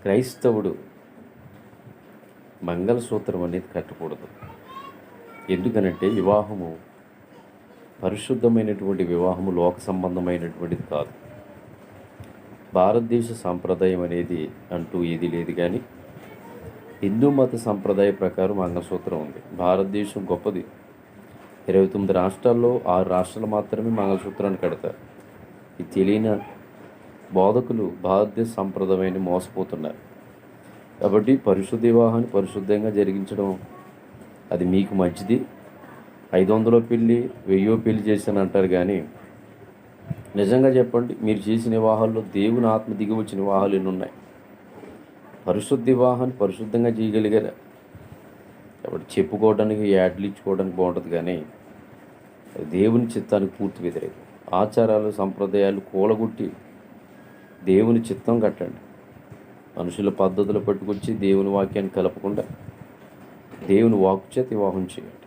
క్రైస్తవుడు మంగళసూత్రం అనేది కట్టకూడదు. ఎందుకనంటే వివాహము పరిశుద్ధమైనటువంటి వివాహము లోక సంబంధమైనటువంటిది కాదు. భారతదేశ సాంప్రదాయం అనేది అంటూ ఏది లేదు, కానీ హిందూ మత సంప్రదాయ ప్రకారం మంగళసూత్రం ఉంది. భారతదేశం గొప్పది. 29 రాష్ట్రాల్లో 6 రాష్ట్రాలు మాత్రమే మంగళసూత్రాన్ని కడతారు. ఇది తెలియని బోధకులు భారతదేశ సంప్రదాయాన్ని మోసపోతున్నారు. కాబట్టి పరిశుద్ధ వివాహాన్ని పరిశుద్ధంగా జరిగించడం అది మీకు మంచిది. 500 పెళ్ళి 1000 పెళ్ళి చేశాను అంటారు, కానీ నిజంగా చెప్పండి, మీరు చేసిన వివాహాల్లో దేవుని ఆత్మ దిగి వచ్చిన వివాహాలు ఎన్ని ఉన్నాయి? పరిశుద్ధ వివాహాన్ని పరిశుద్ధంగా చేయగలిగారా? కాబట్టి చెప్పుకోవడానికి యాడ్లు ఇచ్చుకోవడానికి బాగుంటుంది, కానీ దేవుని చిత్తానికి పూర్తి వ్యతిరేకం. ఆచారాలు సంప్రదాయాలు కూలగొట్టి దేవుని చిత్తం కట్టండి. మనుషుల పద్ధతులు పట్టుకొచ్చి దేవుని వాక్యాన్ని కలపకుండా దేవుని వాక్కు చేత వివాహం చేయండి.